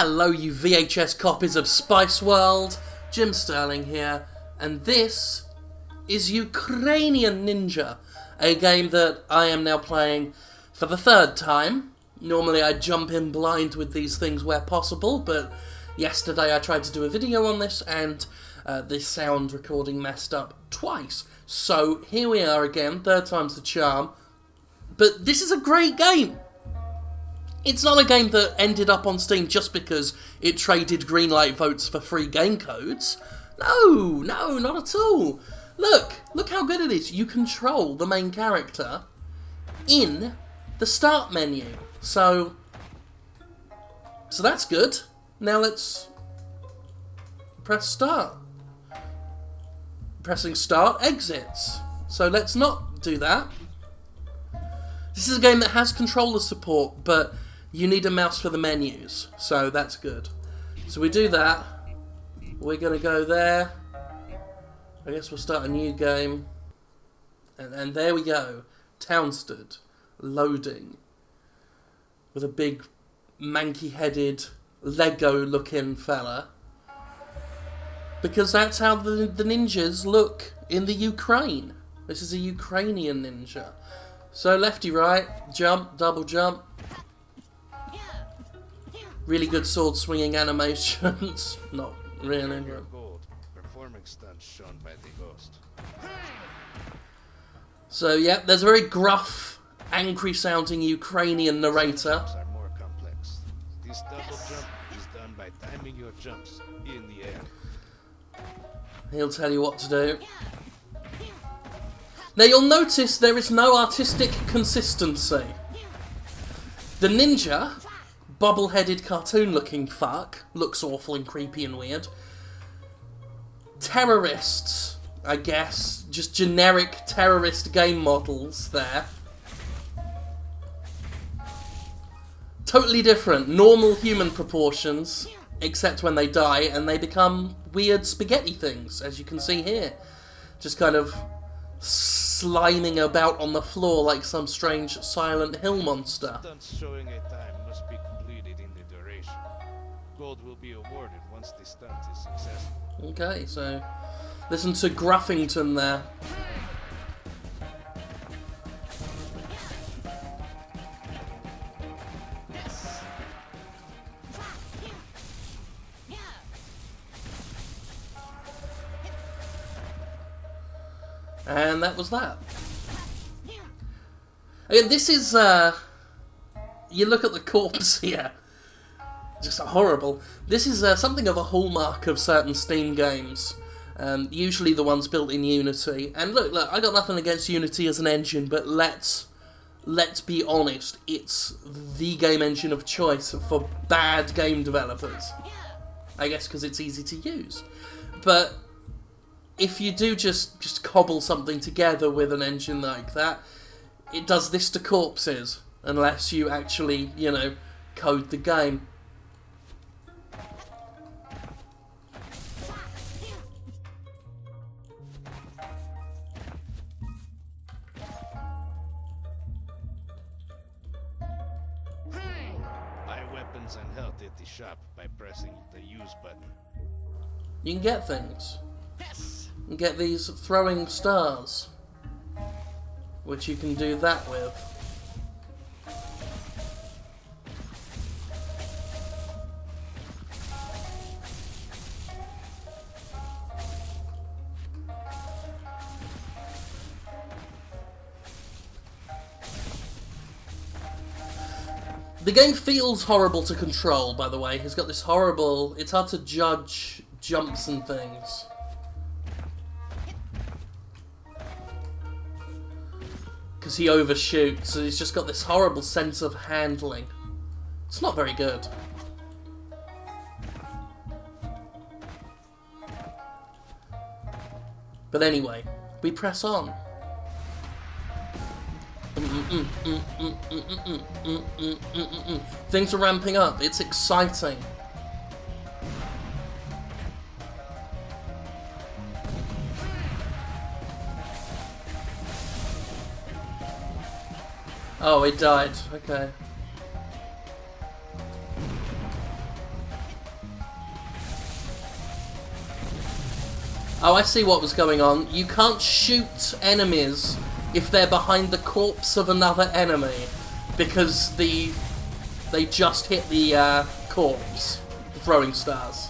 Hello you VHS copies of Spice World, Jim Sterling here, and this is Ukrainian Ninja, a game that I am now playing for the third time. Normally I jump in blind with these things where possible, but yesterday I tried to do a video on this and the sound recording messed up twice. So here we are again, third time's the charm, but this is a great game. It's not a game that ended up on Steam just because it traded Greenlight votes for free game codes. No, not at all. Look how good it is. You control the main character in the start menu. So that's good. Now let's press start. Pressing start exits. So let's not do that. This is a game that has controller support, but you need a mouse for the menus, so that's good. So we do that. We're going to go there. I guess we'll start a new game. And there we go. Townstead. Loading. With a big, manky-headed, Lego-looking fella. Because that's how the ninjas look in the Ukraine. This is a Ukrainian ninja. So lefty right, jump, double jump. Really good sword swinging animations. Not really. So yeah, there's a very gruff, angry sounding Ukrainian narrator. This double jump is done by timing your jumps in the air. He'll tell you what to do. Now you'll notice there is no artistic consistency. The ninja, bobble-headed cartoon-looking fuck, looks awful and creepy and weird. Terrorists, I guess, just generic terrorist game models there. Totally different, normal human proportions, except when they die and they become weird spaghetti things, as you can see here. Just kind of sliming about on the floor like some strange Silent Hill monster. Stunts showing a time must be completed in the duration. Gold will be awarded once the stunt is successful. Okay, so listen to Gruffington there. And that was that. Again, this is, you look at the corpse here, just horrible. This is something of a hallmark of certain Steam games, usually the ones built in Unity. And look, I got nothing against Unity as an engine, but let's be honest, it's the game engine of choice for bad game developers. I guess because it's easy to use. But if you do just cobble something together with an engine like that, it does this to corpses, unless you actually, you know, code the game. Buy weapons and health at the shop by pressing the use button. You can get things. And get these throwing stars, which you can do that with. The game feels horrible to control, by the way. It's got this horrible, it's hard to judge jumps and things. Because he overshoots, so he's just got this horrible sense of handling. It's not very good. But anyway, we press on. Things are ramping up, it's exciting. Oh, it died. Okay. Oh, I see what was going on. You can't shoot enemies if they're behind the corpse of another enemy, because they just hit the corpse, the throwing stars.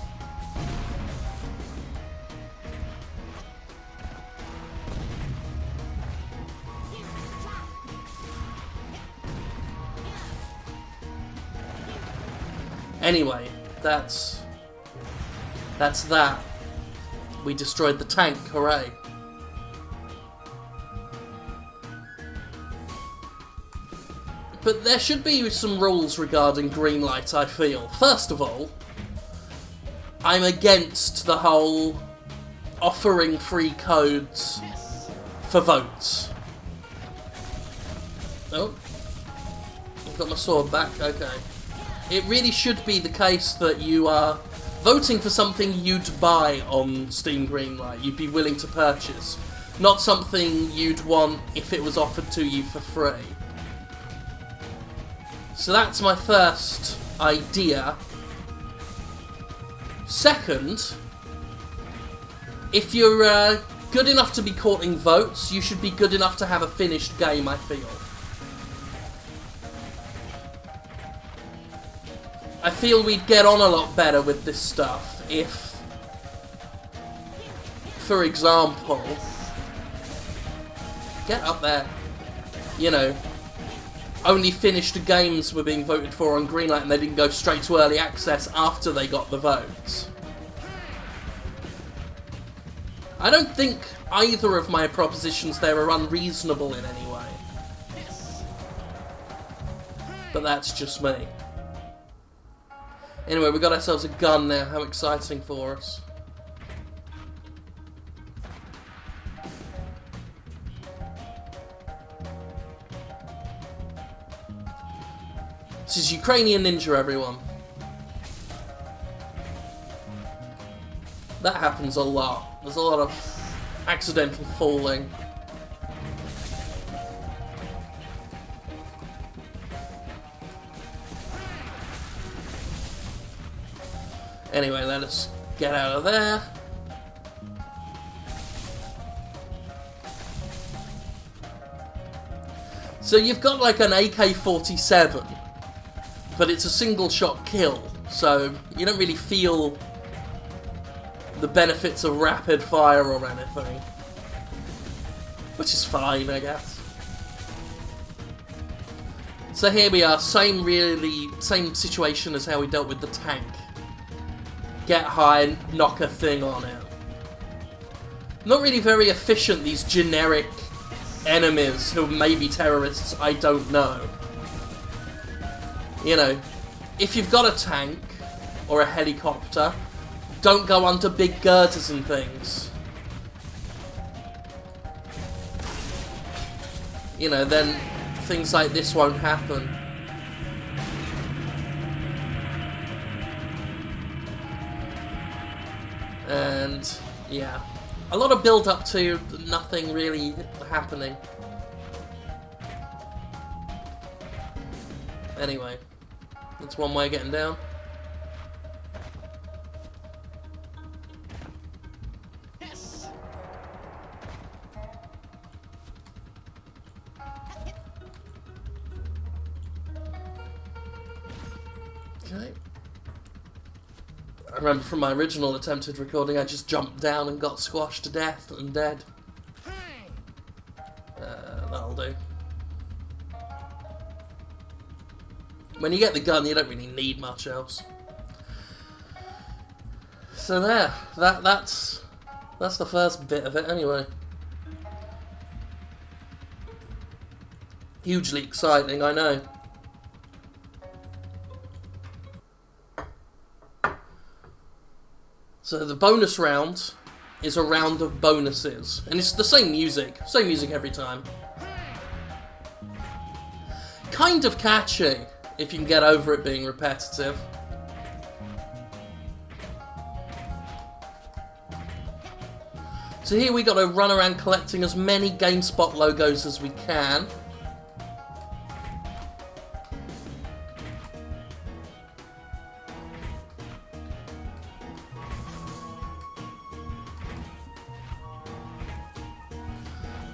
Anyway, that's that. We destroyed the tank, hooray. But there should be some rules regarding Greenlight, I feel. First of all, I'm against the whole offering free codes for votes. Oh, I've got my sword back, okay. It really should be the case that you are voting for something you'd buy on Steam Greenlight, you'd be willing to purchase, not something you'd want if it was offered to you for free. So that's my first idea. Second, if you're good enough to be courting votes, you should be good enough to have a finished game, I feel. I feel we'd get on a lot better with this stuff if, for example, get up there, you know, only finished games were being voted for on Greenlight and they didn't go straight to early access after they got the votes. I don't think either of my propositions there are unreasonable in any way. But that's just me. Anyway, we got ourselves a gun now. How exciting for us. This is Ukrainian Ninja, everyone. That happens a lot. There's a lot of accidental falling. Anyway, let us get out of there. So you've got like an AK-47, but it's a single shot kill, so you don't really feel the benefits of rapid fire or anything. Which is fine, I guess. So here we are, same situation as how we dealt with the tank. Get high and knock a thing on it. Not really very efficient, these generic enemies who may be terrorists, I don't know. You know, if you've got a tank or a helicopter, don't go onto big girders and things. You know, then things like this won't happen. And, yeah. A lot of build up to nothing really happening. Anyway, that's one way of getting down. Yes. Okay. I remember from my original attempted recording, I just jumped down and got squashed to death and dead. That'll do. When you get the gun, you don't really need much else. So there, that's the first bit of it anyway. Hugely exciting, I know. So the bonus round is a round of bonuses, and it's the same music every time. Kind of catchy, if you can get over it being repetitive. So here we got to run around collecting as many GameSpot logos as we can.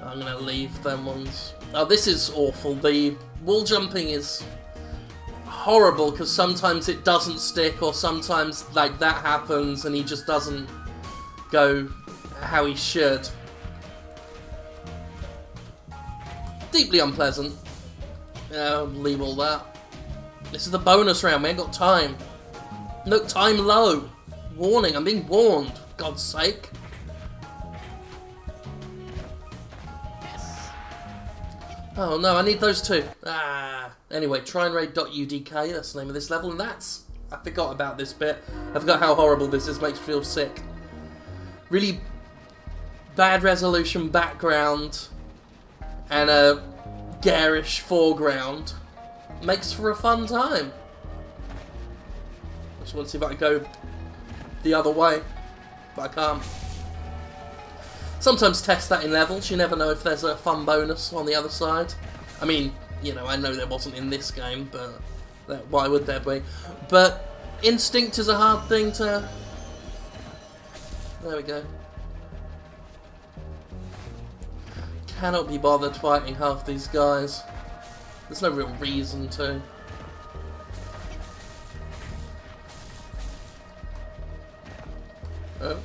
I'm gonna leave them ones. Oh, this is awful. The wall jumping is horrible because sometimes it doesn't stick, or sometimes like that happens and he just doesn't go how he should. Deeply unpleasant. Yeah, I'll leave all that. This is the bonus round, we ain't got time. Look, time low. Warning, I'm being warned. God's sake. Yes. Oh no, I need those two. Anyway, triandraid.udk, that's the name of this level, and that's... I forgot about this bit. I forgot how horrible this is, makes me feel sick. Really bad resolution background and a garish foreground. Makes for a fun time. I just want to see if I can go the other way, but I can't. Sometimes test that in levels, you never know if there's a fun bonus on the other side. I mean, you know, I know there wasn't in this game, but why would there be? But instinct is a hard thing to... There we go. Cannot be bothered fighting half these guys. There's no real reason to. Oh.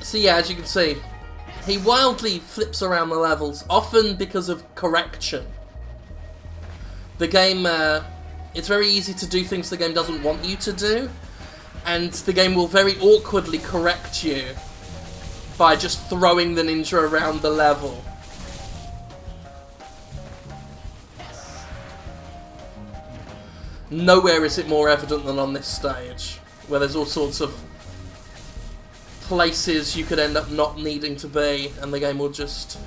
So yeah, as you can see, he wildly flips around the levels, often because of correction. The game, it's very easy to do things the game doesn't want you to do, and the game will very awkwardly correct you by just throwing the ninja around the level. Nowhere is it more evident than on this stage, where there's all sorts of places you could end up not needing to be, and the game will just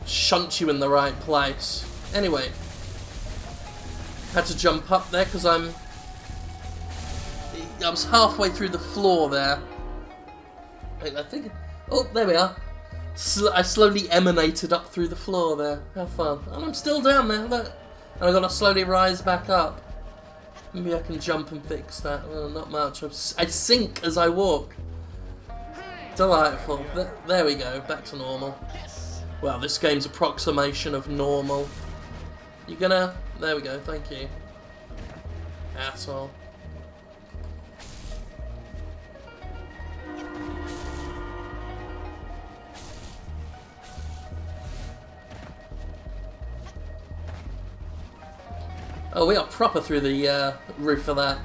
shunt you in the right place. Anyway, had to jump up there because I was halfway through the floor there. I think... Oh, there we are. I slowly emanated up through the floor there. How fun. And I'm still down there, look. And I've got to slowly rise back up. Maybe I can jump and fix that. Well, not much. I sink as I walk. Delightful. There we go. Back to normal. Well, this game's approximation of normal. You gonna... There we go. Thank you. Asshole. Oh, we are proper through the roof of that.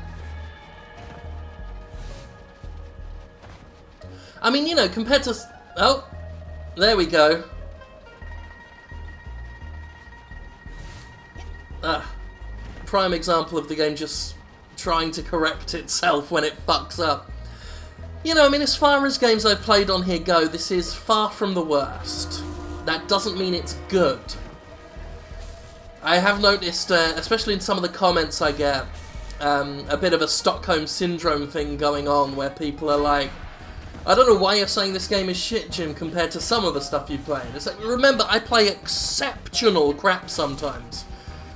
I mean, you know, compared to... Oh, there we go. Prime example of the game just trying to correct itself when it fucks up. You know, I mean, as far as games I've played on here go, this is far from the worst. That doesn't mean it's good. I have noticed, especially in some of the comments I get, a bit of a Stockholm syndrome thing going on where people are like, I don't know why you're saying this game is shit, Jim, compared to some of the stuff you played. It's like, remember, I play exceptional crap sometimes,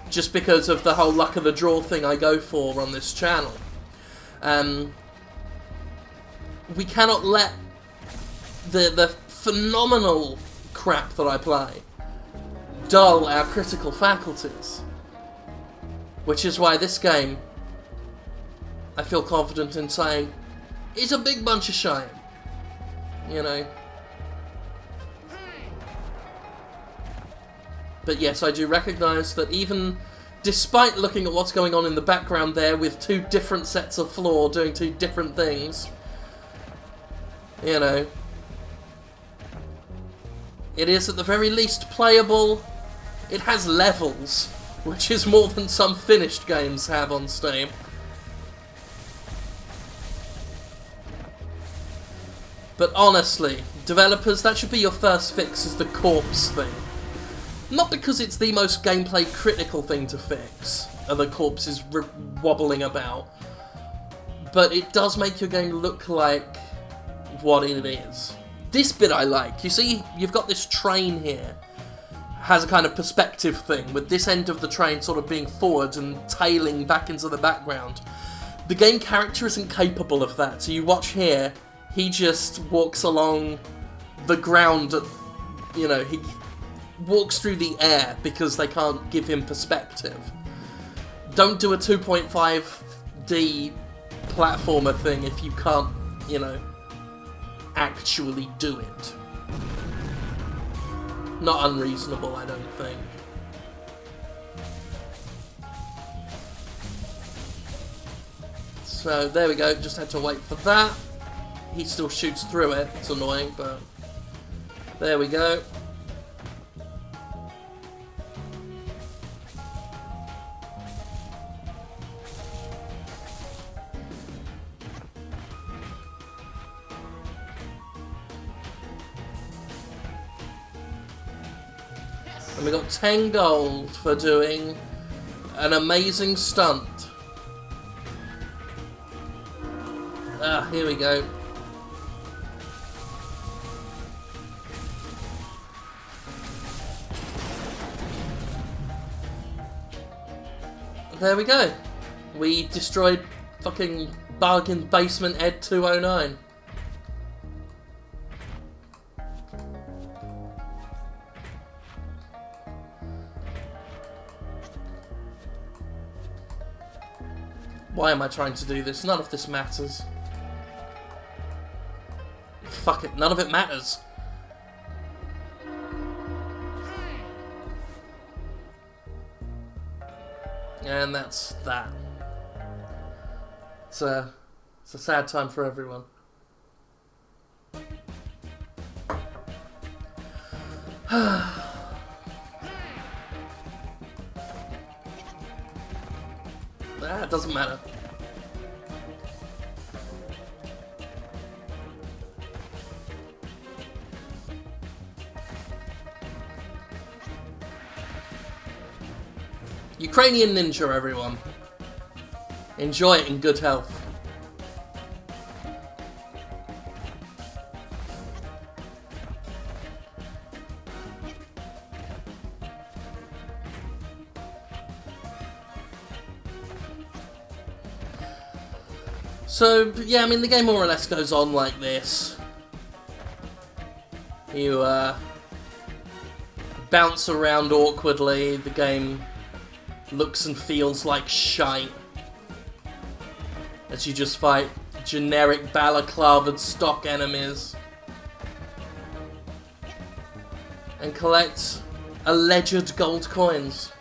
just because of the whole luck of the draw thing I go for on this channel. We cannot let the phenomenal crap that I play dull our critical faculties. Which is why this game, I feel confident in saying, is a big bunch of shame. You know. But yes, I do recognise that even despite looking at what's going on in the background there with two different sets of floor doing two different things, you know, it is at the very least playable. It has levels, which is more than some finished games have on Steam. But honestly, developers, that should be your first fix, is the corpse thing. Not because it's the most gameplay critical thing to fix, and the corpse is wobbling about, but it does make your game look like what it is. This bit I like. You see, you've got this train here. Has a kind of perspective thing, with this end of the train sort of being forward and tailing back into the background. The game character isn't capable of that. So you watch here, he just walks along the ground, you know, he walks through the air because they can't give him perspective. Don't do a 2.5D platformer thing if you can't, you know, actually do it. Not unreasonable, I don't think. So there we go, just had to wait for that. He still shoots through it, it's annoying, but there we go. And we got 10 gold for doing an amazing stunt. Ah, here we go. There we go. We destroyed fucking Bargain Basement Ed 209. Why am I trying to do this? None of this matters. Fuck it, none of it matters. And that's that. It's a sad time for everyone. It doesn't matter. Ukrainian Ninja, everyone. Enjoy it in good health. So, yeah, I mean, the game more or less goes on like this. You, bounce around awkwardly, the game looks and feels like shite as you just fight generic balaclavaed stock enemies and collect alleged gold coins.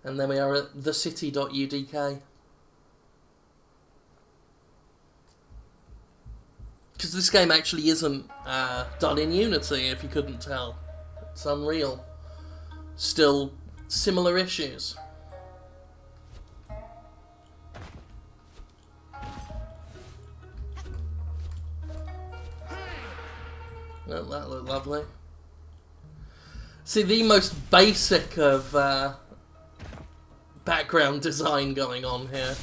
And then we are at thecity.udk. Because this game actually isn't done in Unity, if you couldn't tell. It's Unreal. Still similar issues. Well, that looked lovely. See, the most basic of background design going on here.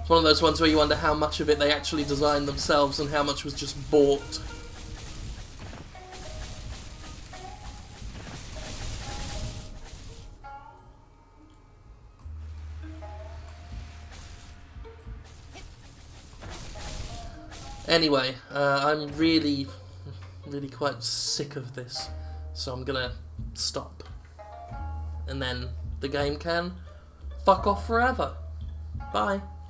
It's one of those ones where you wonder how much of it they actually designed themselves and how much was just bought. Anyway, I'm really quite sick of this, so I'm gonna stop. And then the game can fuck off forever. Bye.